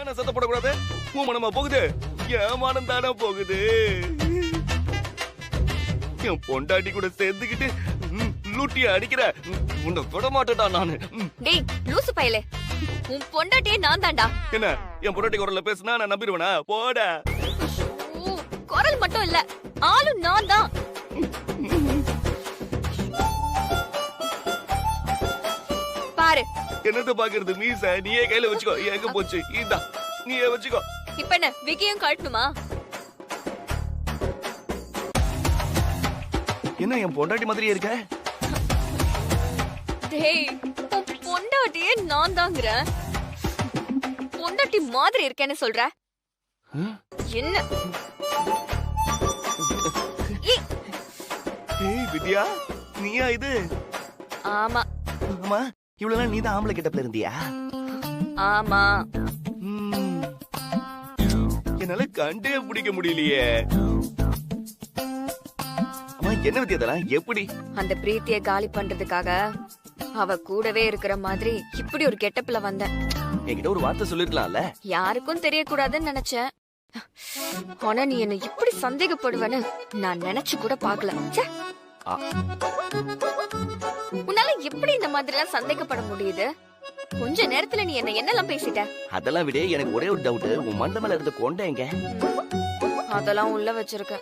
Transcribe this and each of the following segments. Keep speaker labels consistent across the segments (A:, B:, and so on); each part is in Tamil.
A: நான் சத்தம் போடக்கூடாது? உன் மனமா போகுது, என் மனம் தானே போகுது. என் பொண்டாட்டி கூட சேர்ந்துக்கிட்டு லூட்டிய அடிக்கிற உன்னை விட மாட்டேடா நானு.
B: டேய் லூசு பயலே, உன் பொண்டாட்டியே நான் தான்டா.
A: என்ன என் பொண்டாட்டி குரல்ல பேசுனா நான் நம்பிடுவேனா? போடா.
B: குரல் மட்டும் இல்ல, ஆளும் நான் தான். பாரு.
A: என்னது பாக்குறது? மீச நீயே கையில வச்சுக்கோ. எங்க போச்சு? இந்தா நீயே வச்சுக்கோ.
B: இப்ப என்ன விக்கியும் கழட்டணுமா?
A: என்ன என் பொண்டாட்டி மாதிரியே இருக்க?
B: டேய் உன் பொண்டாட்டியே நான் தாங்கற. பொண்டாட்டி மாதிரி இருக்கேன்னு சொல்ற? என்ன?
A: ஏய் வித்யா, நீயா இது?
B: ஆமா.
A: ஆமா, இவ்வளவு நாள் நீதான் ஆம்பளை கிட்டப்ல இருந்தியா?
B: ஆமா.
A: என்னால கண்டே பிடிக்க முடியலையே. அம்மா என்ன வித்யா இதெல்லாம்? எப்படி?
B: அந்த பிரீத்திய காலி பண்றதுக்காக அவ கூடவே இருக்கிற மாதிரி இப்படி ஒரு கெட்டப்ல வந்தேன்.
A: என்கிட்ட ஒரு வார்த்தை சொல்லிருக்கலாம்ல. யாருக்கும்
B: தெரியக்கூடாதுன்னு நினைச்சேன். ஆனா நீ என்ன இப்படி சந்தேகப்படுவேன்னு நான் நினைச்சு கூட பாக்கல. உன்னால எப்படி இந்த மாதிரி எல்லாம் சந்தேகப்பட முடியுது? கொஞ்ச நேரத்துல நீ என்ன என்னெல்லாம் பேசிட்ட?
A: அதெல்லாம் விட எனக்கு ஒரே ஒரு டவுட், உன் மண்ட மேல இருந்த கொண்டை எங்க?
B: அதெல்லாம் உள்ள வச்சிருக்க.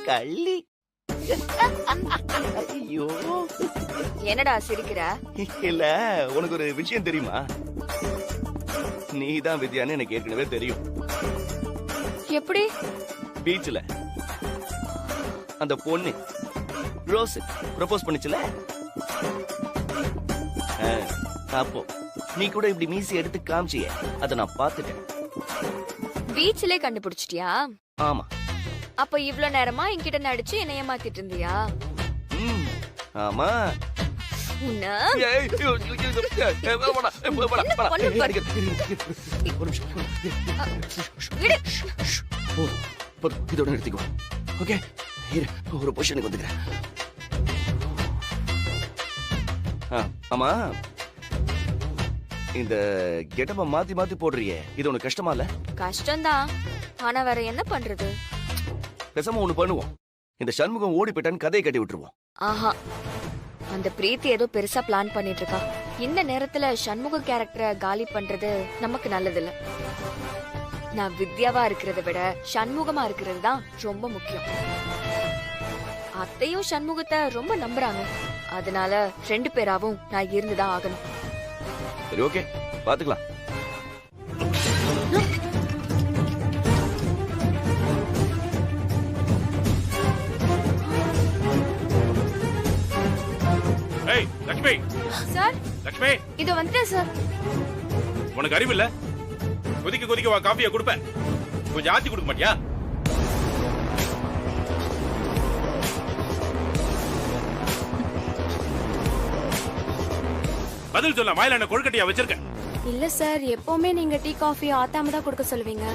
A: கள்ளி. ஐயோ,
B: என்னடா சிரிக்கிற?
A: இல்ல, உனக்கு ஒரு விஷயம் தெரியுமா? நீதான் வித்யான்னு எனக்கு ஏற்கனவே தெரியும்.
B: எப்படி?
A: பீச்ல அந்த பொண்ணு ரோஸ் ப்ரப்போஸ் பண்ணுச்சுல, அப்போ நீ கூட இப்படி மீசி எடுத்து காமிச்சியே, அத நான் பார்த்துட்டேன்.
B: பீச்ல கண்டுபிடிச்சிட்டியா?
A: ஆமா.
B: அப்ப இவ்ளோ நேரமா என்கிட்ட நடிச்சு என்ன ஏமாத்திட்டு இருந்தியா?
A: ஆமா. இதோட நிறுத்திக்கோ. ஓகே, ஒரு பொசிஷனுக்கு வந்துக்கிறேன். ஆமா, இந்த கெட்டப்ப மாத்தி மாத்தி போடுறியே, இது உனக்கு கஷ்டமா இல்ல?
B: கஷ்டம்தான், ஆனா வேற என்ன பண்றது?
A: பேசாம ஒண்ணு பண்ணுவோம், இந்த சண்முகம் ஓடி போயிட்டான்னு கதையை கட்டி விட்டுருவோம்.
B: ஆஹா, அந்த பிரீத்தி ஏதோ பெருசா பிளான் பண்ணிட்டு இருக்கா. இந்த நேரத்துல சண்முக கேரக்டரை காலி பண்றது நமக்கு நல்லது இல்ல. நான் வித்யாவா இருக்கிறத விட சண்முகமா இருக்கிறது தான் ரொம்ப முக்கியம். அத்தையும் சண்முகத்தை ரொம்ப நம்புறாங்க, அதனால 2 பேராவும் நான் இருந்துதான் ஆகணும்.
A: சரி, ஓகே, பாத்துக்கலாம்.
C: ஏய் லட்சுமி.
B: சார்.
C: லட்சுமி,
B: இது வந்துட்டேன் சார்.
C: உனக்கு அறிவு இல்ல? கொதிக்க கொதிக்க வா காஃபியை கொடுப்பேன், கொஞ்சம் ஆத்தி கொடுக்க மாட்டியா? பதில் சொல்ல, வாயில என்ன கொழுக்கட்டையா வச்சிருக்க?
D: இல்ல சார், எப்பவுமே நீங்க டீ காஃபி ஆத்தாம தான் கொடுக்க சொல்லுவீங்க.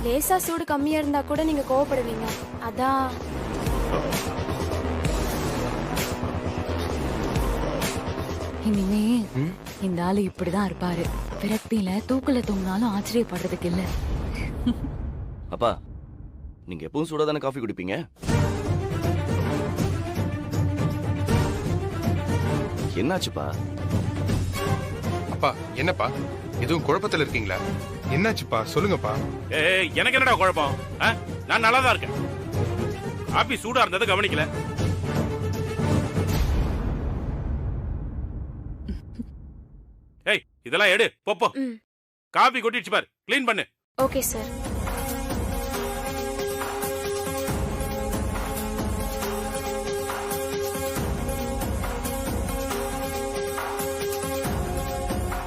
D: லேசா சூடு கம்மியா இருந்தா கூட நீங்க கோவப்படுவீங்க, அதான்.
E: இனிமே இந்த ஆளு இப்படிதான் இருப்பாரு. விரக்தியில தூக்குல தூங்கினாலும் ஆச்சரியப்படுறதுக்கு இல்ல.
A: அப்பா, நீங்க எப்பவும் சூடாதான காஃபி குடிப்பீங்க? என்னாச்சுப்பா?
F: அப்பா, என்னப்பா எதுவும் குழப்பத்துல இருக்கீங்களா? என்னாச்சுப்பா, சொல்லுங்கப்பா.
C: எனக்கு என்னடா குழப்பம்? நான் நல்லாதான் இருக்கேன். காபி சூடா இருந்ததை கவனிக்கல. ஏய், இதெல்லாம் எடு, போப்போ. காபி கொட்டிடுச்சு பாரு, கிளீன் பண்ணு.
D: Okay sir.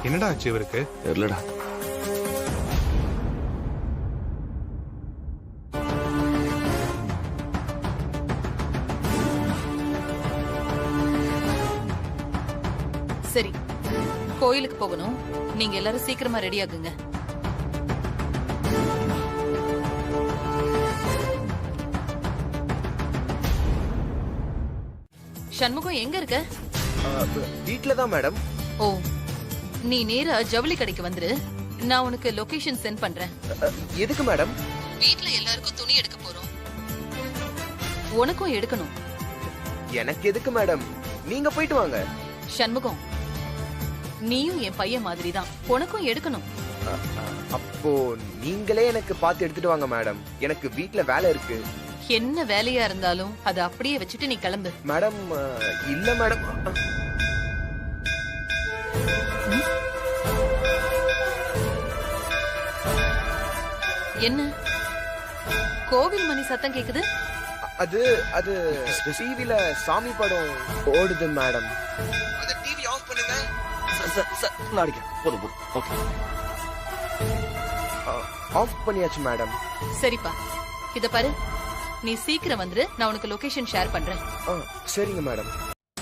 F: என்னடா ஆச்சு இவருக்கு?
A: தெரியலடா.
E: சரி, கோயிலுக்கு போகணும். நீங்க எல்லாரும் சீக்கிரமா ரெடி ஆகுங்க. சண்முகம் எங்க இருக்க?
G: வீட்ல தான் மேடம்.
E: ஓ, நீ நேரா ஜவுளி கடைக்கு வந்துரு. நான் உனக்கு லொகேஷன் சென்ட் பண்றேன்.
A: எதுக்கு மேடம்?
E: வீட்ல எல்லாருக்கும் துணி எடுக்க போறோம். உனக்கும் எடுக்கணும்.
A: எனக்கு எதுக்கு மேடம்? நீங்க போயிட்டு வாங்க.
E: சண்முகம், நீயும் என் பையன் மாதிரி தான். உனக்கும் எடுக்கணும்.
A: அப்போ நீங்களே எனக்கு பார்த்து எடுத்துட்டு வாங்க மேடம். எனக்கு வீட்ல வேலை இருக்கு.
E: என்ன வேலையா இருந்தாலும் அதை அப்படியே வச்சுட்டு நீ கிளம்பு.
A: மேடம் இல்ல மேடம்.
E: என்ன கோவில் மணி சத்தம் கேக்குது?
A: அது அது டிவில சாமி படம் ஓடுது மேடம். அந்த டிவி ஆஃப் பண்ணுங்க. நான் அடிக்கிறேன். போதும் போதும். ஓகே. ஆஃப் பண்ணியாச்சு மேடம்.
E: சரிப்பா, இத பாரு, நீ சீக்கிரம் வந்துரு. நான் உனக்கு லொகேஷன் ஷேர் பண்றேன்.
A: சரிங்க மேடம்.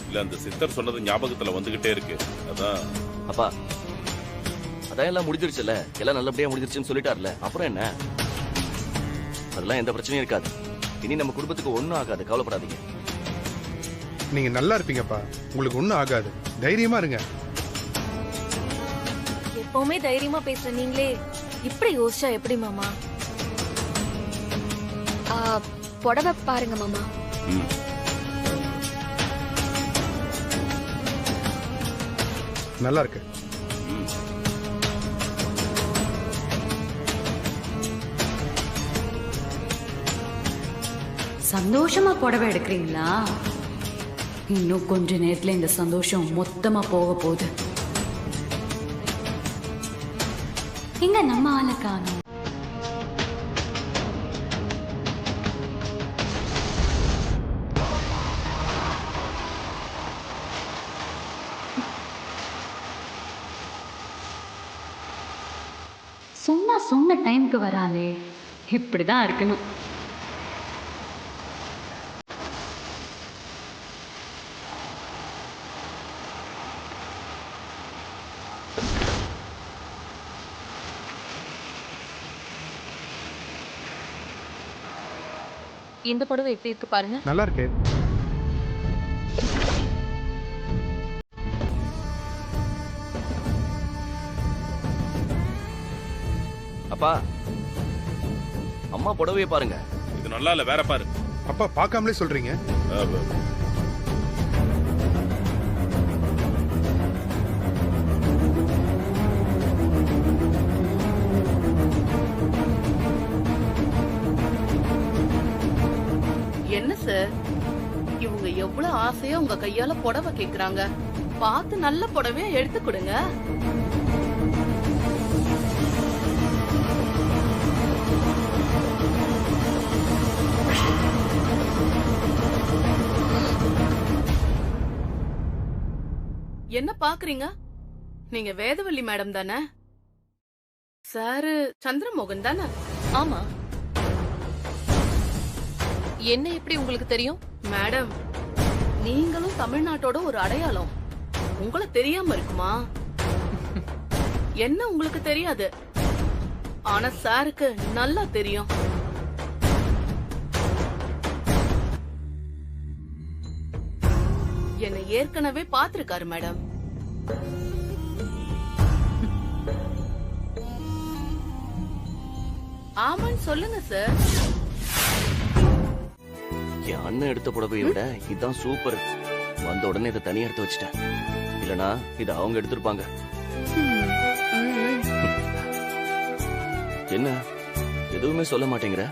C: இல்ல அந்த சித்தர் சொன்னது ஞாபகத்துல வந்துகிட்டே இருக்கு. அதான்.
G: அப்பா, அதான் எல்லாம் முடிஞ்சிருச்சுல்ல, எல்லாம் நல்லபடியா முடிஞ்சிருச்சுன்னு சொல்லிட்டார்ல, அப்புறம் என்ன? அதெல்லாம் எந்த பிரச்சனையும் இருக்காது. இனி நம்ம குடும்பத்துக்கு ஒண்ணும் ஆகாது, கவலைப்படாதீங்க.
F: நீங்க நல்லா இருப்பீங்கப்பா, உங்களுக்கு ஒண்ணும் ஆகாது, தைரியமா இருங்க.
D: எப்பவுமே தைரியமா பேசுற நீங்களே இப்படி யோசிச்சா எப்படி மாமா?
B: புடவை பாருங்க மாமா.
F: நல்லா இருக்கு.
H: சந்தோஷமா புடவை எடுக்கிறீங்களா? இன்னும் கொஞ்ச நேரத்துல இந்த சந்தோஷம் மொத்தமா போக போகுது. இங்க நம்ம ஆளை காணோம். சொன்ன டைம்க்கு வராதே, இப்படிதான் இருக்கணும்.
E: இந்த புடவை எப்படி இருக்கு பாருங்க.
F: நல்லா இருக்கு.
G: அப்பா, அம்மா புடவைய பாருங்க.
C: இது நல்லா இல்ல, வேற பாரு.
F: அப்பா பார்க்காமலே சொல்றீங்க.
I: என்ன சார், இவங்க எவ்வளவு ஆசையா உங்க கையால புடவை கேக்குறாங்க. பார்த்து நல்ல புடவையா எடுத்து கொடுங்க. என்ன பாக்குறீங்க? நீங்க வேதவள்ளி மேடம் தானே? சாரு சந்திரமோகன் தானே?
E: ஆமா. என்ன எப்படி உங்களுக்கு தெரியும்?
I: மேடம், நீங்களும் தமிழ்நாட்டோட ஒரு அடையாளம். உங்களை தெரியாம இருக்குமா? என்ன உங்களுக்கு தெரியாது, ஆனா சாருக்கு நல்லா தெரியும். என்னை ஏற்கனவே பாத்திருக்காரு மேடம். ஆமான்னு சொல்லுங்க சார்.
G: என் அண்ணன் எடுத்த புடவையை விட இதுதான் சூப்பர். வந்த உடனே இதை தனியா எடுத்து வச்சிட்டேன். இல்லனா இதை அவங்க எடுத்திருப்பாங்க. என்ன எதுவுமே சொல்ல மாட்டேங்கிற?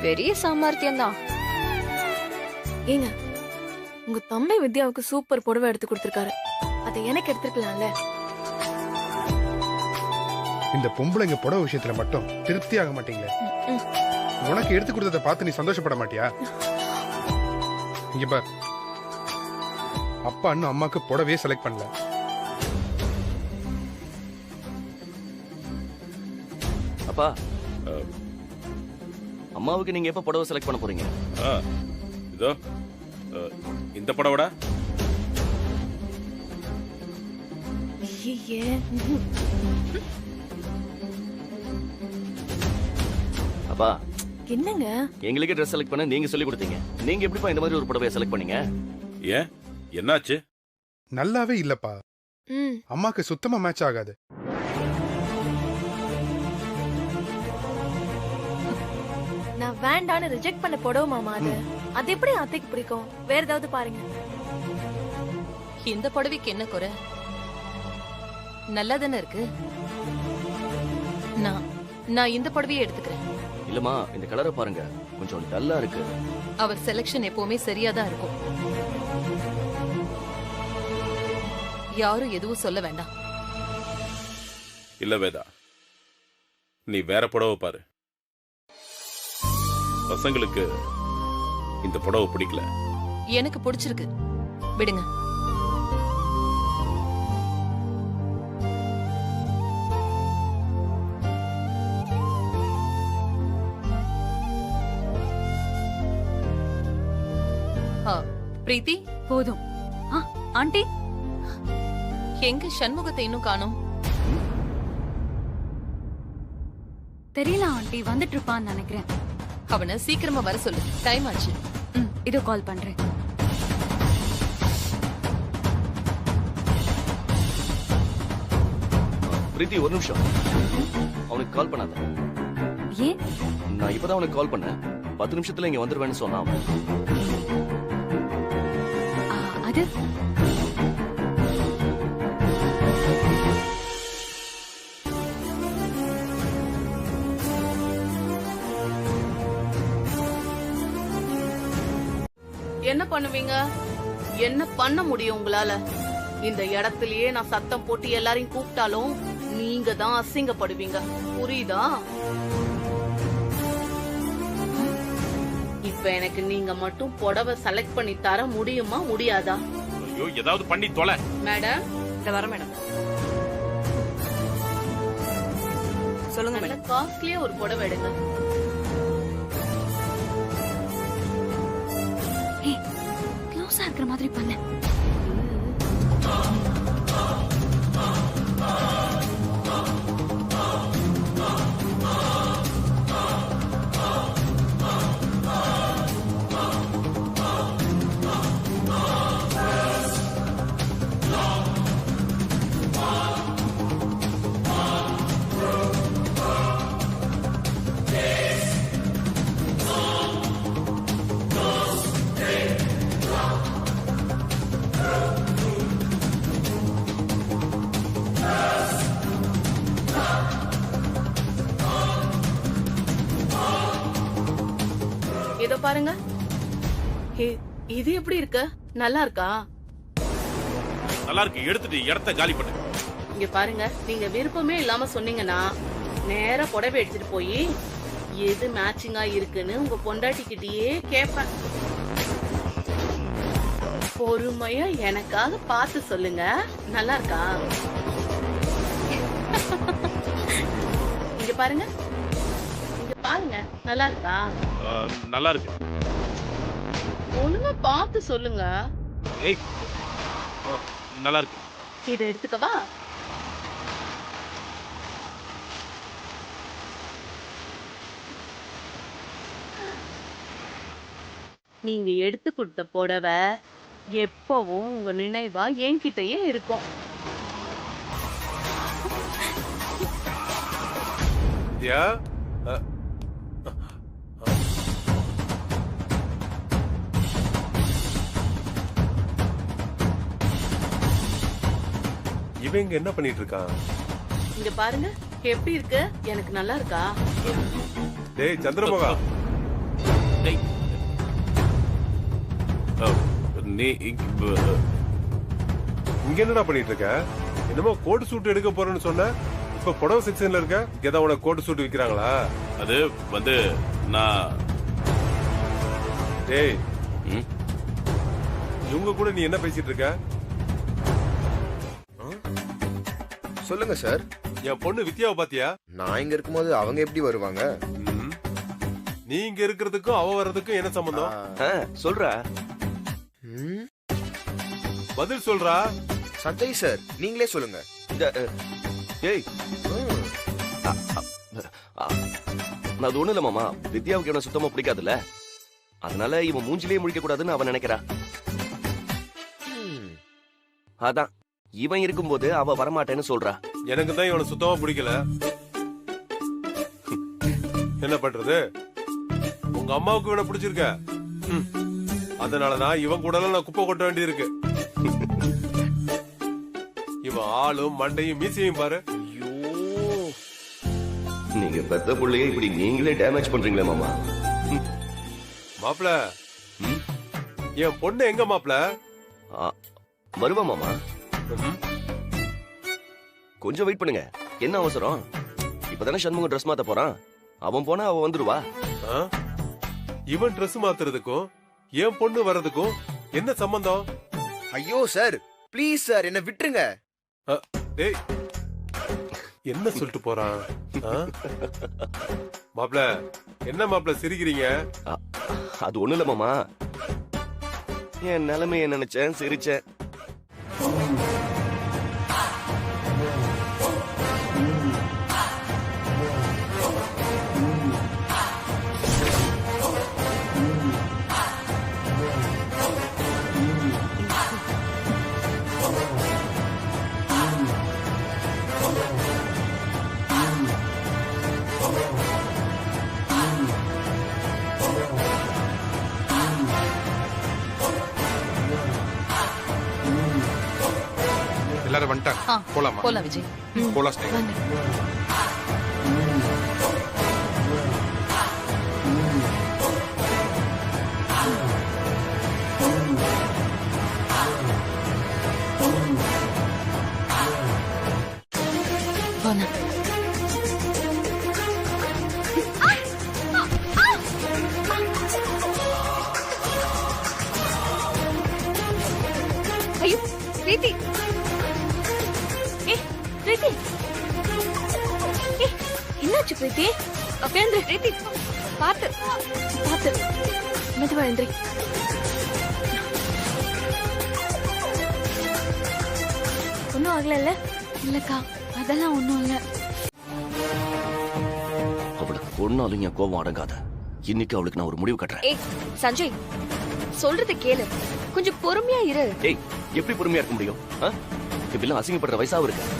B: பெரிய சாமர்த்தியம் தான்.
D: ஏங்க, உங்க தம்பி வித்யாவுக்கு சூப்பர் புடவை எடுத்து கொடுத்திருக்காரு. அதை எனக்கு எடுத்துக்கலாம்ல?
F: இந்த பொம்பளைங்க புடவை விஷயத்துல மட்டும் திருப்தி ஆக மாட்டீங்களே. உனக்கு எடுத்து கொடுத்ததை பார்த்து நீ சந்தோஷப்பட மாட்டியா? இங்க பார், அப்பா இன்னும் அம்மாக்கு புடவையே செலக்ட் பண்ணல.
G: அப்பா, அம்மாவுக்கு நீங்க எப்ப புடவை செலக்ட் பண்ண போறீங்க?
C: இதோ இந்த படவடா.
G: அப்பா,
D: என்னங்க
G: எங்களுக்கு ட்ரெஸ் செலக்ட் பண்ண நீங்க சொல்லி கொடுத்தீங்க. நீங்க எப்படிப்பா இந்த மாதிரி ஒரு புடவையை செலக்ட் பண்ணீங்க?
C: ஏன், என்னாச்சு?
F: நல்லாவே இல்லப்பா. அம்மாக்கு சுத்தமா மேட்ச் ஆகாது.
D: வேண்டான்னு ரிஜெக்ட் பண்ண புடவை மாமா அது. அது எப்படி அத்தைக்கு பிடிக்கும்? வேற ஏதாவது பாருங்க.
E: இந்த புடவைக்கு என்ன குறை? நல்லா தானே இருக்கு. நான் இந்த புடவையை எடுத்துக்கிறேன்.
G: இல்லம்மா, இந்த கலரை பாருங்க, கொஞ்சம் டல்லா இருக்கு.
E: அவர் செலக்ஷன் எப்பவுமே சரியாதான் இருக்கும். யாரும் எதுவும் சொல்ல வேண்டாம்.
C: இல்ல வேதா, நீ வேற புடவை பாரு. பசங்களுக்கு இந்த புடவை பிடிக்கல.
E: எனக்கு பிடிச்சிருக்கு, விடுங்க. பிரீத்தி,
H: போதும். ஆண்டி,
E: எங்க சண்முகத்தை இன்னும் காணோம்?
H: தெரியல ஆண்டி, வந்துட்டு இருப்பான்னு நினைக்கிறேன்.
E: அவனை சீக்கிரமா வர சொல்லு, டைம் ஆச்சு.
H: இதோ கால் பண்றேன்.
G: பிரீத்தி, ஒரு நிமிஷம். அவனுக்கு கால் பண்ணாத.
H: ஏன்?
G: நான் இப்பதான் அவனுக்கு கால் பண்ணேன். 10 நிமிஷத்துல இங்க வந்துருவேன்னு சொன்னான்.
H: அது
I: என்ன பண்ணுவீங்க? என்ன பண்ண முடியும் உங்களால? இந்த இடத்திலேயே நான் சத்தம் போட்டு எல்லாரையும் கூப்பிட்டாலும் நீங்க தான் அசிங்கப்படுவீங்க. புரியுதா? இப்ப எனக்கு நீங்க மட்டும் புடவை செலக்ட் பண்ணி தர முடியுமா, முடியாதா?
C: ஐயோ, ஏதாவது பண்ணி தொலை.
I: மேடம்,
J: இந்த வர மேடம். சொல்லுங்க மேடம்.
I: காஸ்ட்லியா ஒரு புடவை எடுங்க.
H: க்ளோஸா இருக்கிற மாதிரி பண்ணு.
I: இதோ பாருங்க. இது எப்படி இருக்கு? நல்லா இருக்கா?
C: நல்லா இருக்கு. எடுத்துட்டு இடத்த காலி பண்ணு.
I: இங்க பாருங்க, நீங்க விருப்பமே இல்லாம சொன்னீங்கன்னா நேரா புடவை எடுத்துட்டு போய் எது மேட்சிங்கா இருக்குன்னு உங்க பொண்டாட்டிக்கிட்டயே கேட்பேன். பொறுமையா எனக்காக பார்த்து சொல்லுங்க. நல்லா இருக்கா? இங்க பாருங்க, இங்க பாருங்க. நல்லா இருக்கா?
C: நல்லா இருக்கு.
I: ஒழுங்கா பார்த்து சொல்லுங்க.
C: ஏய், நல்லா இருக்கு.
I: இதை எடுத்துக்கவா? நீங்க எடுத்து கொடுத்த புடவை எப்பவும் உங்க நினைவா என்கிட்டயே இருக்கும்.
K: இவங்க என்ன பண்ணிட்டு இருக்கான்?
I: இங்க பாருங்க, எப்படி இருக்கு? எனக்கு நல்லா இருக்கா?
K: டேய் சந்திரமுகா,
C: டேய் நீ
K: இங்க என்னடா பண்ணிட்டு இருக்க? என்னமோ கோட் சூட் எடுக்க போறேன்னு சொன்ன, இப்ப புடவை செக்ஷன்ல இருக்க. இங்கதான் உனக்கு கோட் சூட் விக்கிறாங்களா?
C: அது வந்து நான்
K: டேய், இவங்க கூட நீ என்ன பேசிட்டு இருக்க?
A: சொல்லுங்க சார்.
K: என் பொண்ணு வித்யாவை பாத்தியா?
A: நான் இங்க இருக்கும்போது அவங்க எப்படி வருவாங்க?
K: நீ இங்க இருக்கிறதுக்கும் அவ வர்றதுக்கும் என்ன சம்பந்தம்?
G: சொல்ற.
K: பதில் சொல்றா.
A: சஞ்சய் சார், நீங்களே சொல்லுங்க.
G: ஏய், அது ஒண்ணு இல்ல மாமா, வித்யாவுக்கு இவனை சுத்தமா பிடிக்காதுல்ல, அதனால இவன் மூஞ்சிலேயே முடிக்க கூடாதுன்னு அவன் நினைக்கிறா. அதான் இவன் இருக்கும்போது அவ வரமாட்டேன்னு சொல்றா.
K: எனக்கு தான் இவனை சுத்தமா பிடிக்கல. என்ன பண்றது? உங்க அம்மாவுக்கு இவனை பிடிச்சிருக்க. அதனாலதான் இவன் கூட நான் குப்பை கொட்ட வேண்டியிருக்கு. இவன் ஆளும் மண்டையும் மீசையும் பாரு.
G: நீங்க பெத்த புள்ளைய இப்படி நீங்களே டேமேஜ் பண்றீங்களே மாமா.
K: மாப்ள, என் பொண்ணு எங்க மாப்ள?
G: வருவா மாமா. கொஞ்சம் வெயிட் பண்ணுங்க. என்ன அவசரம்? இப்பதானே சண்முகம் ட்ரெஸ் மாத்த போறான். அவன் போனா அவன் வந்துருவா.
K: இவன் ட்ரெஸ் மாத்துறதுக்கும் என் பொண்ணு வர்றதுக்கும் என்ன சம்பந்தம்?
A: ஐயோ சார், ப்ளீஸ் சார், என்ன விட்டுருங்க.
K: டேய், என்ன சொல்லிட்டு போறான்? மாப்ள, என்ன மாப்ள சிரிக்கிறீங்க?
G: அது ஒண்ணு இல்ல மாமா, என் நிலைமைய நினைச்சேன், சிரிச்சேன்.
F: எல்லாரும் வந்துட்டாங்க. போலாமா?
E: போலாம் விஜய்.
F: போலாம் ஸ்டே.
B: ஐயோ பிரீத்தி, பிரீத்தி, என்னாச்சு பிரீத்தி? எழுந்திரி பிரீத்தி, பாத்து பாத்து, மெதுவா எழுந்திரி. ஒன்னும் ஆகல? இல்லக்கா, அதெல்லாம் ஒண்ணும் இல்ல.
G: அவளுக்கு ஒன்னாலும் என் கோபம் அடங்காத. இன்னைக்கு அவளுக்கு நான் ஒரு முடிவு கட்டுறேன்.
B: ஏய் சஞ்சய், சொல்றது கேளு, கொஞ்சம் பொறுமையா இரு.
G: ஏய், எப்படி பொறுமையா இருக்க முடியும்? இப்படிலாம் அசிங்கப்படுற வயசாவும் இருக்கு.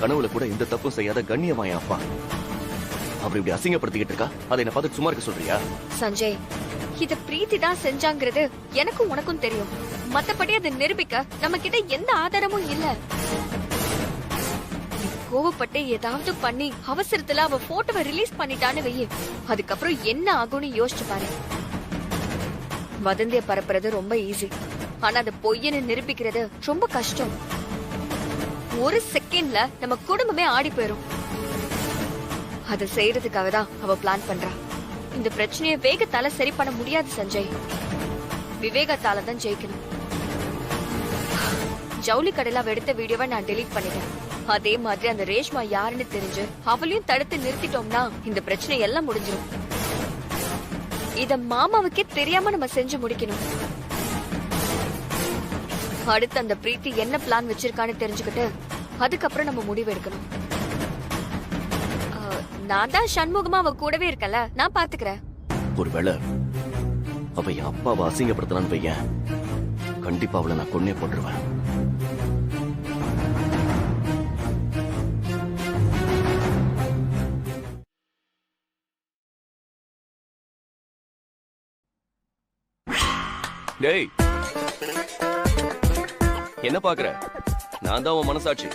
G: கனவுல கூட இந்த தப்பும் செய்யாத கண்ணியமாய அப்பா அப்படி இப்படி அசிங்கப்படுத்திக்கிட்டு இருக்கா. அதை என்ன பார்த்து சும்மா இருக்க சொல்றியா?
B: சஞ்சய், இத பிரீத்தி தான் செஞ்சாங்கிறது எனக்கும் உனக்கும் தெரியும். மத்தபடி அதை நிரூபிக்க நம்ம கிட்ட எந்த ஆதாரமும் இல்ல. கோவப்பட்டு ஏதாவது பண்ணி அவசரத்துல அவ போட்டோவை ரிலீஸ் பண்ணிட்டான்னு வெய்ய, அதுக்கப்புறம் என்ன ஆகும்னு யோசிச்சு பாரு. வதந்திய பரப்புறது ரொம்ப ஈஸி, ஆனா அது பொய்யன்னு நிரூபிக்கிறது ரொம்ப கஷ்டம். ஒரு செகண்ட்ல நம்ம குடும்பமே ஆடி போயிரும். அதை செய்யறதுக்காக தான் அவ பிளான் பண்றா. இந்த பிரச்சனையை வேகத்தால சரி பண்ண முடியாது சஞ்சய், விவேகத்தால தான் ஜெயிக்கணும். ஜவுளி கடையில அவ எடுத்த வீடியோவை நான் டெலீட் பண்ணிட்டேன். அதே மாதிரி அந்த ரேஷ்மா யாருன்னு தெரிஞ்சு அவளையும் தடுத்து நிறுத்திட்டோம்னா இந்த பிரச்சனை எல்லாம் முடிஞ்சிடும். இத மாமாவுக்கே தெரியாம நம்ம செஞ்சு முடிக்கணும். அடுத்து அந்த பிரீத்தி என்ன பிளான் வச்சிருக்கான்னு தெரிஞ்சுக்கிட்டு அதுக்கப்புறம் நம்ம முடிவு எடுக்கணும். நான் தான் சண்முகமா அவ கூடவே இருக்கல, நான் பாத்துக்கிறேன்.
G: ஒருவேளை அவ என் அப்பாவை அசிங்கப்படுத்தலான்னு பையன், கண்டிப்பா அவளை நான் கொன்னே போட்டுருவேன். டேய், என்ன பாக்குற? நான் தான் உன் மனசாட்சி.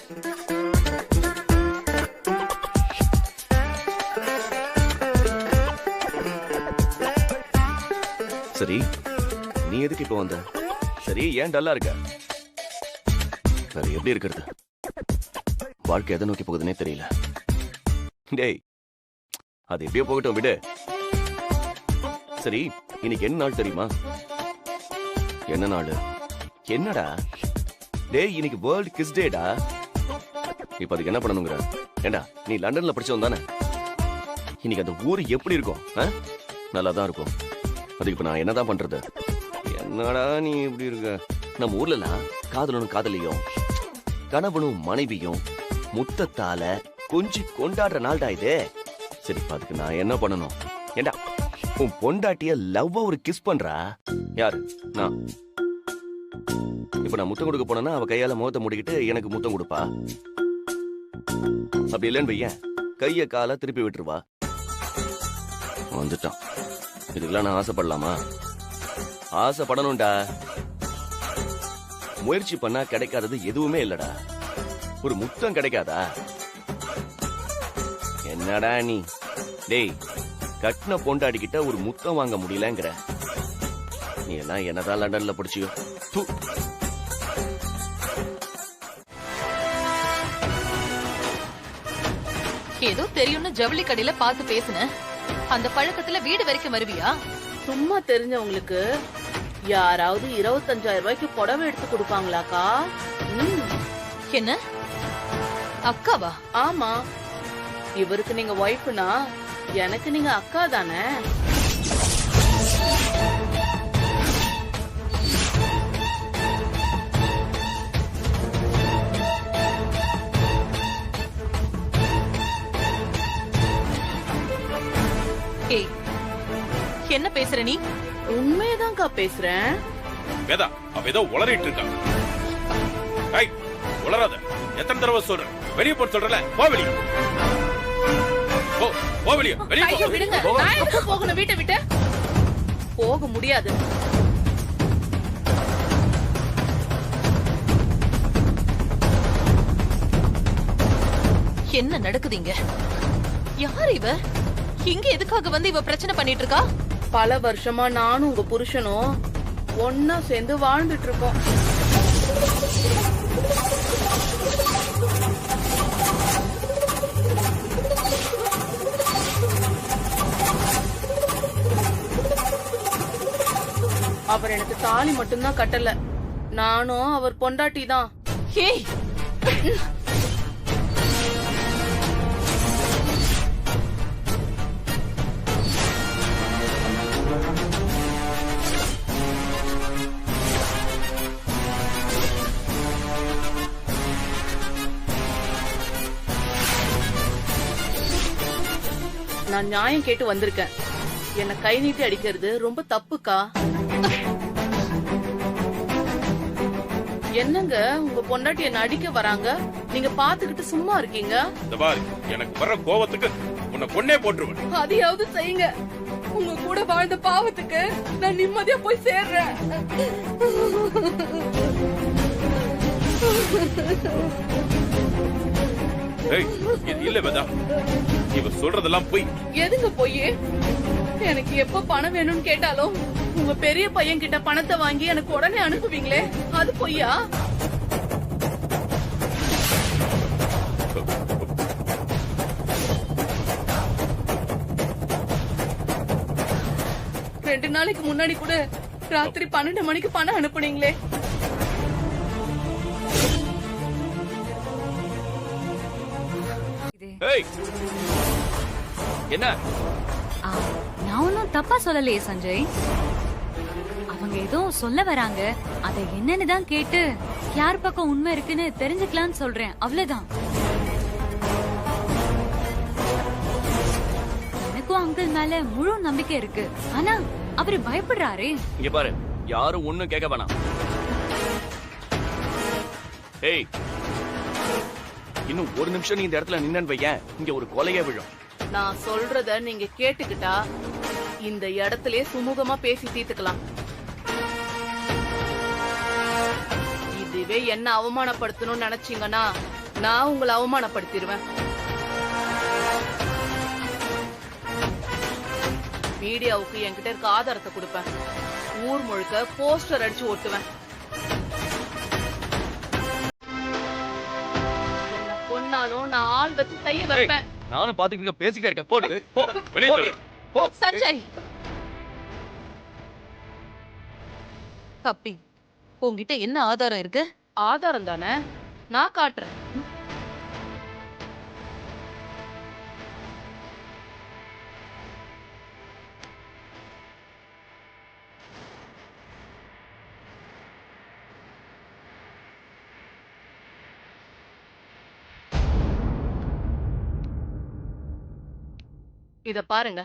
G: சரி, நீ எதுக்கு இப்ப வந்த? சரி, ஏன் டல்லா இருக்க? சரி, எப்படி இருக்கிறது? வாழ்க்கை எதை நோக்கி போகுதுன்னே தெரியல. டேய், அது எப்படியோ போகட்டும், விடு. சரி, இன்னைக்கு என்ன நாள் தெரியுமா? என்ன நாள்? என்னடா? டேய், இன்னைக்கு வேர்ல்ட் கிஸ் டேடா. இப்ப அதுக்கு என்ன பண்ணணுங்கிற? ஏண்டா, நீ லண்டன்ல படிச்சவன் தானே? இன்னைக்கு அந்த ஊர் எப்படி இருக்கும்? நல்லா தான் இருக்கும். அதுக்கு இப்ப நான் என்னதான் பண்றது? என்னடா நீ இப்படி இருக்க? நம்ம ஊர்லலாம் காதலனும் காதலியும், கணவனும் மனைவியும் முத்தத்தால கொஞ்சி கொண்டாடுற நாள்டா இது. சரி, அதுக்கு நான் என்ன பண்ணணும்? ஏண்டா, உன் பொண்டாட்டிய லவ்வா ஒரு கிஸ் பண்றா. யாரு? நான். இப்ப நான் முத்தம் கொடுக்க போனேன்னா அவ கையால முகத்தை மூடிக்கிட்டு எனக்கு முத்தம் கொடுப்பா. அப்படி இல்லைன்னு பையன் கைய கால திருப்பி விட்டுருவா. வந்துட்டான். இதுக்கெல்லாம் நான் ஆசைப்படலாமா? ஆசைப்படணும்டா. முயற்சி பண்ணா கிடைக்காதது எதுவுமே இல்லடா. ஒரு முத்தம் கிடைக்காதா? என்னடா நீ? டேய், கட்டின பொண்டாடிக்கிட்ட ஒரு முத்தம் வாங்க முடியலங்கிற. நீ எல்லாம் என்னதான் லண்டன்ல படிச்சியோ?
E: ஏதோ தெரியும்னு ஜவுளி கடையில பார்த்து பேசுன. அந்த பழக்கத்துல வீடு வரைக்கும் வருவியா?
I: சும்மா தெரிஞ்சவங்களுக்கு யாராவது 25,000 ரூபாய்க்கு புடவை எடுத்து கொடுப்பாங்களாக்கா?
E: என்ன அக்காவா?
I: ஆமா, இவருக்கு நீங்க ஒய்ஃப்னா எனக்கு நீங்க அக்கா தானே.
E: ஏய், என்ன பேசுற நீ?
I: உண்மையதான்க்கா பேசுறேன்.
C: வேதா, அவ ஏதோ உளறிட்டு இருக்கா. ஏய், உளறாத. எத்தனை தடவை சொல்றேன்? வெளிய போற சொல்றல. போ வெளிய. போ வெளிய. வெளிய
I: ஐயோ விடுங்க. நான் எதுக்கு போகணும் வீட்டை விட்டு? போக முடியாது.
E: என்ன நடக்குதுங்க? யார் இவ? இங்க எதுக்காக வந்து இவ பிரச்சனை பண்ணிட்டு இருக்கா?
I: பல வருஷமா நானும் உங்க புருஷனும் ஒன்னா சேர்ந்து வாழ்ந்துட்டு இருக்கோம். அவர் எனக்கு தாலி மட்டும்தான் கட்டல, நானும் அவர் பொண்டாட்டி தான்.
E: ஏய்,
I: நான் நியாயம் கேட்டு வந்திருக்கேன். என்ன கை நீட்டி அடிக்கிறது ரொம்ப தப்புக்கா. என்னங்க உங்க பொண்டாட்டி என்ன அடிக்க வராங்க, நீங்க பாத்துக்கிட்டு சும்மா இருக்கீங்க?
C: இந்த பாரு, எனக்கு வர கோவத்துக்கு உன்னை கொன்னே போட்டுருவேன்.
I: அதையாவது செய்யுங்க. உங்க கூட வாழ்ந்த பாவத்துக்கு நான் நிம்மதியா போய் சேர்றேன்.
C: இல்ல வேதா, இவ சொல்றதெல்லாம் போய்.
I: எதுங்க போய்? எனக்கு எப்ப பணம் வேணும்னு கேட்டாலும் உங்க பெரிய பையன் கிட்ட பணத்தை வாங்கி எனக்கு உடனே அனுப்புவீங்களே, அது பொய்யா? ரெண்டு நாளைக்கு முன்னாடி கூட ராத்திரி 12 மணிக்கு பணம் அனுப்புனீங்களே.
G: என்ன?
H: நான் ஒன்னும் தப்பா சொல்லலையே சஞ்சய். அவங்க ஏதோ சொல்ல வராங்க, அதை என்னன்னு தான் கேட்டு யார் பக்கம் உண்மை இருக்குன்னு தெரிஞ்சுக்கலான்னு சொல்றேன், அவ்வளவுதான். எனக்கும் அங்கிள் மேல முழு நம்பிக்கை இருக்கு, ஆனா அவரு பயப்படுறாரு.
G: இங்க பாரு, யாரும் ஒண்ணும் கேட்க வேணாம். ஏய், இன்னும் ஒரு நிமிஷம் நீ இந்த இடத்துல நின்னு வையேன், இங்க ஒரு கொலையே விழும்.
I: நான் சொல்றத நீங்க கேட்டுக்கிட்டா இந்த இடத்திலே சுமூகமா பேசி தீர்த்துக்கலாம். இதுவே என்ன அவமானப்படுத்தணும்னு நினைச்சீங்கன்னா நான் உங்களை அவமானப்படுத்திடுவேன். மீடியாவுக்கு என்கிட்ட இருக்க ஆதாரத்தை கொடுப்பேன். ஊர் முழுக்க போஸ்டர் அடிச்சு ஓட்டுவேன். என்ன கொன்னாலும் நான் ஆள் வச்சு செய்ய வைப்பேன்.
G: நானும் பாத்துக்கிட்டு பேசிக்கிட்டே இருக்கேன். போடு, போ வெளியே போ.
E: சஞ்சய், கப்பி, உன்கிட்ட என்ன ஆதாரம் இருக்கு?
I: ஆதாரம் தானே, நான் காட்டுறேன். இத பாருங்க.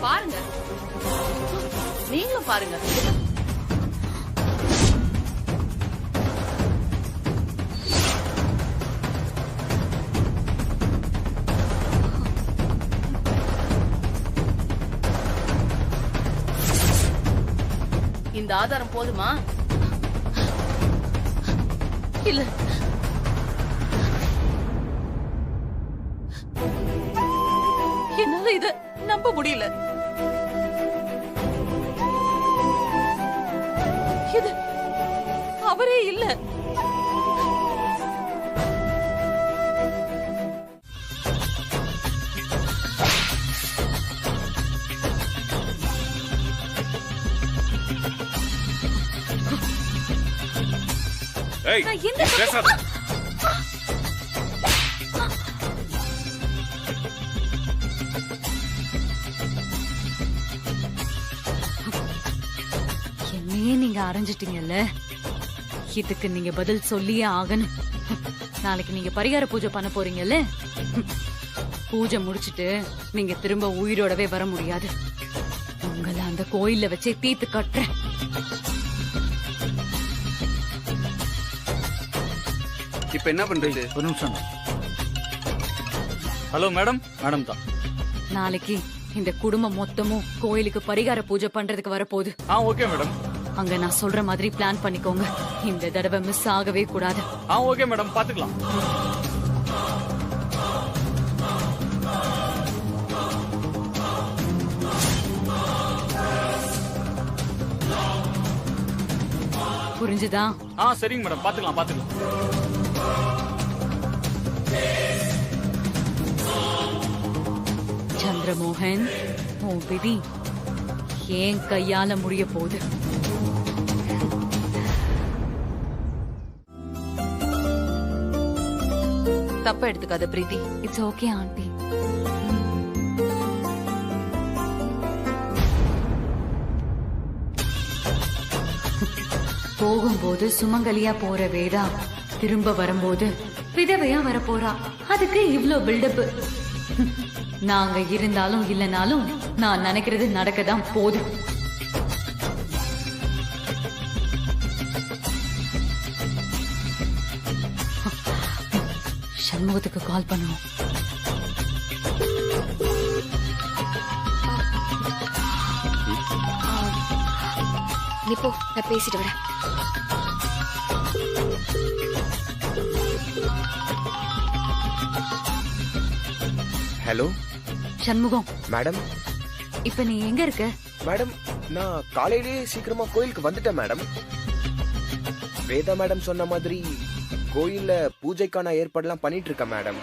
I: பாருங்க, நீங்களும் பாருங்க. இந்த ஆதாரம் போதுமா?
E: இல்ல, என்னால இத நம்ப முடியல. இது அவரே இல்ல.
C: ஏய்,
H: நான் எந்த
C: பேசாத.
H: என்னையே நீங்க அரைஞ்சிட்டீங்கல்ல, இதுக்கு நீங்க பதில் சொல்லியே ஆகணும். நாளைக்கு நீங்க பரிகார பூஜை பண்ண போறீங்கல்ல, பூஜை முடிச்சிட்டு நீங்க திரும்ப உயிரோடவே வர முடியாது. உங்களை அந்த கோயில்ல வச்சே தீத்து கட்டுறேன்.
L: இப்ப என்ன பண்றது?
M: ஒரு நிமிஷம். Hello madam. மேடம் தான்.
H: நாளைக்கு இந்த குடும்பம் மொத்தமும் கோயிலுக்கு பரிகார பூஜை பண்றதுக்கு வரப்போகுது.
M: Okay madam.
H: அங்க நான் சொல்ற மாதிரி பிளான் பண்ணிக்கோங்க. இந்த தடவை மிஸ் ஆகவே கூடாது.
M: ஓகே மேடம், பாத்துக்கலாம்.
H: புரிஞ்சுதா?
M: சரிங்க மேடம், பாத்துக்கலாம் பாத்துக்கலாம்.
H: சந்திரமோகன், உன் விதி ஏன் கையால முடிய போகுது.
E: தப்பா எடுத்துக்காத பிரீத்தி.
H: It's okay aunty. போகும்போது சுமங்கலியா போற வேதா திரும்ப வரும்போது விதவையா வரப்போறா. அதுக்கு இவ்ளோ பில்டப். நாங்க இருந்தாலும் இல்லனாலும் நான் நினைக்கிறது நடக்கதான் போகுது. சண்முகத்துக்கு கால் பண்ணுவோம்.
B: நீ போ, நான் பேசிட்டு வரேன்.
A: ஹலோ
B: சண்முகம்.
A: மேடம்,
B: இப்ப நீ எங்க இருக்க?
A: மேடம், நான் காலையிலேயே சீக்கிரமா கோயிலுக்கு வந்துட்டேன் மேடம். வேதா மேடம் சொன்ன மாதிரி கோயில்ல பூஜைக்கான ஏற்பாடுலாம் பண்ணிட்டு இருக்கேன் மேடம்.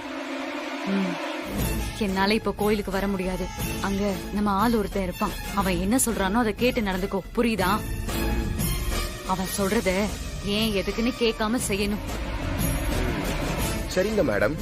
H: என்னால இப்ப கோயிலுக்கு வர முடியாது. அங்க நம்ம ஆள் ஒருத்தன் இருப்பான். அவன் என்ன சொல்றானோ அதை கேட்டு நடந்துக்கோ, புரியுதா? அவன் சொல்றத ஏன் எதுக்குன்னு கேட்காம செய்யணும்.
A: சரிங்க மேடம்.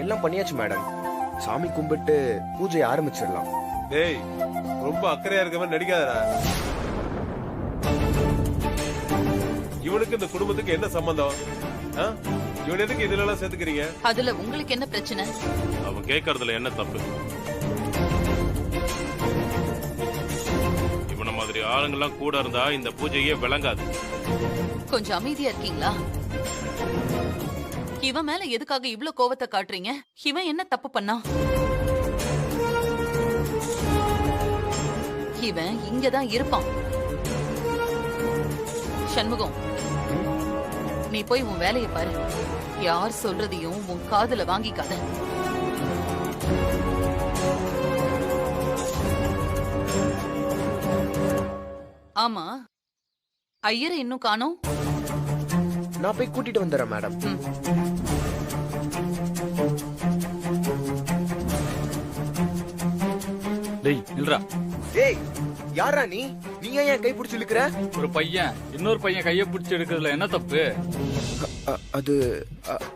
A: எல்லாம் பண்ணியாச்சு மேடம். சாமி கும்பிட்டு பூஜை ஆரம்பிச்சிடலாம்.
K: டேய், ரொம்ப அக்கறையா இருக்கவன் நடிக்காதடா. இவனுக்கு இந்த குடும்பத்துக்கு என்ன சம்பந்தம்? இவன் எதுக்கு இதுல சேர்த்துக்கிறீங்க?
E: அதுல உங்களுக்கு என்ன பிரச்சனை?
C: அவன் கேட்கறதுல என்ன தப்பு? இவன மாதிரி ஆளுங்கெல்லாம் கூட இருந்தா இந்த பூஜையே விளங்காது.
E: கொஞ்சம் அமைதியா இருக்கீங்களா? இவன் மேல எதுக்காக இவ்ளோ கோவத்தை காட்டுறீங்க? இவன் என்ன தப்பு பண்ணா? இவன் இங்கதான் இருப்பான். சண்முகம், நீ போய் உன் வேலையை பாரு. யார் சொல்றதையும் உன் காதுல வாங்கிக்காத. ஆமா, ஐயரை இன்னும் காணோம்.
A: நான் போய் கூட்டிட்டு வந்துடுறேன் மேடம்.
M: டேய் நில்றா.
A: ஏய் யாரா நீ? நீ ஏன் கை பிடிச்சு இழுக்கிற?
M: ஒரு பையன் இன்னொரு பையன் கைய பிடிச்சு எடுக்கிறதுல என்ன தப்பு?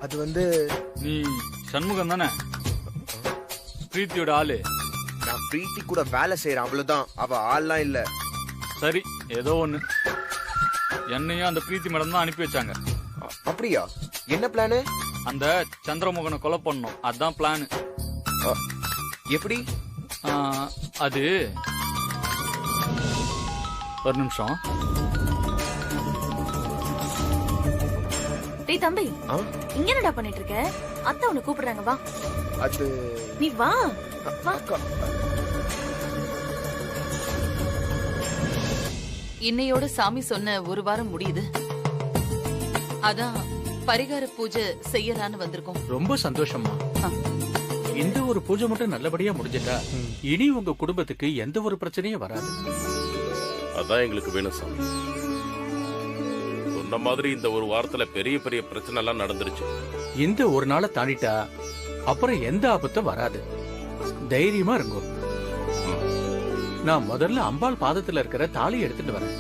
A: அது வந்து
M: நீ சண்முகம் தானே, பிரீத்தியோட ஆளு?
A: நான் பிரீத்தி கூட வேலை செய்யறேன், அவ்வளவுதான். அவ ஆள்லாம் இல்ல.
M: சரி, ஏதோ ஒண்ணு. என்னையும் அந்த பிரீத்தி மேடம் தான் அனுப்பி வச்சாங்க.
A: அப்படியா? என்ன பிளானு?
M: அந்த சந்திரமோகனை கொலை பண்ணணும், அதான் பிளானு.
A: எப்படி?
M: அது ஒரு நிமிஷம்.
N: டேய் தம்பி, இங்க என்னடா பண்ணிட்டு இருக்க? அத்தை உன்னை கூப்பிடுறாங்க, வா.
A: அது
N: நீ வா வா.
E: இன்னையோட சாமி சொன்ன ஒரு வாரம் முடியுது. அதான் பரிகார பூஜை செய்யலான்னு வந்திருக்கோம்.
O: ரொம்ப சந்தோஷமா. இந்த ஒரு பூஜை மட்டும் நல்லபடியா முடிஞ்சிட்டா இனி உங்க குடும்பத்துக்கு எந்த ஒரு பிரச்சனையும் வராது.
C: அதான் எங்களுக்கு வேணும் சாமி. சொன்ன மாதிரி இந்த ஒரு வாரத்துல பெரிய பெரிய பிரச்சனை எல்லாம் நடந்துருச்சு.
O: இந்த ஒரு நாளை தாண்டிட்டா அப்புறம் எந்த ஆபத்தும் வராது. தைரியமா இருங்கோ. நான் முதல்ல அம்பாள் பாதத்துல இருக்கிற தாலி எடுத்துட்டு வரேன்.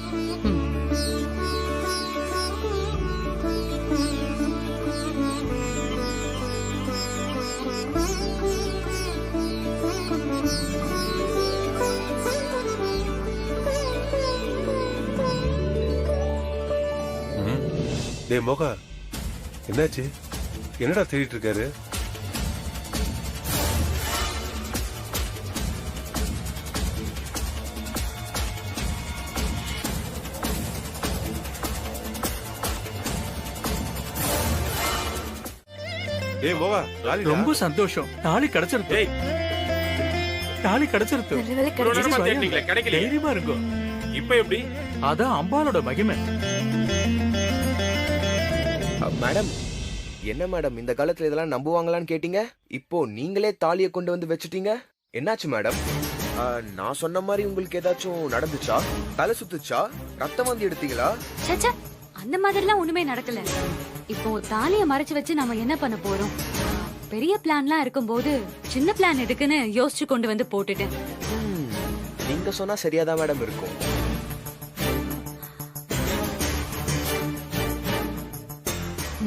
K: டேய் மோகா, என்னாச்சு? என்னடா தேடிட்டு இருக்காரு? டேய் மோகா,
O: ரொம்ப சந்தோஷம். தாலி கிடைச்சிருக்கு. தாலி கிடைச்சிருக்கு. தைரியமா இருக்கும்.
C: இப்ப எப்படி?
O: அதான் அம்பாளோட மகிமை.
A: மேடம், என்ன மேடம் இந்த காலத்துல இதெல்லாம் நம்புவாங்களான்னு கேட்டீங்க, இப்போ நீங்களே தாலியை கொண்டு வந்து வச்சுட்டீங்க. என்னாச்சு மேடம்? நான் சொன்ன மாதிரி உங்களுக்கு ஏதாச்சும் நடந்துச்சா? தலை சுத்துச்சா? ரத்தம் வந்து எடுத்தீங்களா?
H: சச்சா, அந்த மாதிரிலாம் ஒண்ணுமே நடக்கல. இப்போ தாலிய மறைச்சு வச்சு நாம என்ன பண்ண போறோம்? பெரிய பிளான்லாம் இருக்கும்போது சின்ன பிளான் எதுக்குன்னு யோசிச்சு கொண்டு வந்து போட்டுட்டேன்.
A: நீங்க சொன்னா சரியாதான் மேடம் இருக்கும்.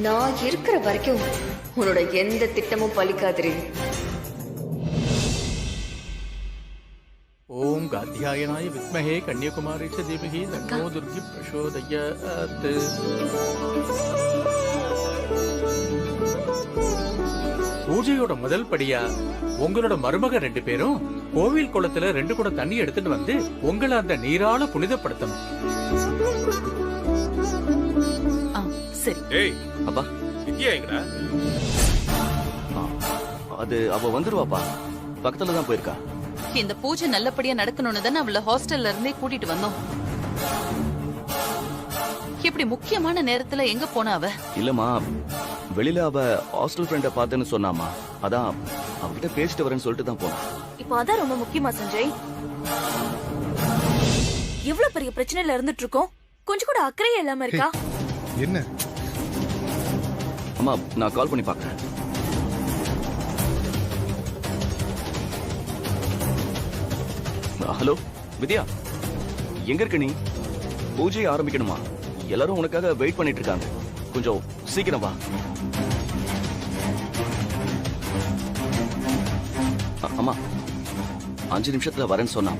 B: நான் இருக்கிற வரைக்கும் உன்னோட எந்த திட்டமும் பலிக்காதிரு.
O: ஓம் காத்யாயனாய வித்மஹே கன்யாகுமாரி ச தீமஹி தன்னோ துர்கி பிரசோதயாத். பூஜையோட முதல் படியா உங்களோட மருமக 2 பேரும் கோவில் குளத்துல 2 குடம் தண்ணி எடுத்துட்டு வந்து உங்களை அந்த நீரால புனிதப்படுத்தணும்.
E: சரி.
C: ஏய்
G: அப்பா,
C: வித்யா எங்கடா?
G: அது அவ வந்துருவாப்பா, பக்கத்துல தான் போயிருக்கா.
E: இந்த பூஜை நல்லபடியா நடக்கணும்னு தானே அவளை ஹாஸ்டல்ல இருந்தே கூட்டிட்டு வந்தோம். இப்படி முக்கியமான நேரத்துல எங்க போனா அவ?
G: இல்லம்மா, வெளியில அவ ஹாஸ்டல் ஃப்ரெண்ட பார்த்தேன்னு சொன்னாமா, அதான் அவகிட்ட பேசிட்டு வரேன்னு சொல்லிட்டு தான் போனா.
N: இப்போ அதான் ரொம்ப முக்கியமா சஞ்சய். எவ்வளவு பெரிய பிரச்சனையில இருந்துட்டு இருக்கோம், கொஞ்சம் கூட அக்கறையே இல்லாம இருக்கா?
F: என்ன?
G: அம்மா, நான் கால் பண்ணி பாக்குறேன். ஹலோ வித்யா, எங்க இருக்க நீ? பூஜை ஆரம்பிக்கணுமா? எல்லாரும் உனக்காக வெயிட் பண்ணிட்டு இருக்காங்க. கொஞ்சம் சீக்கிரம் வா. அம்மா, 5 நிமிஷத்துல வரேன்னு சொன்னா.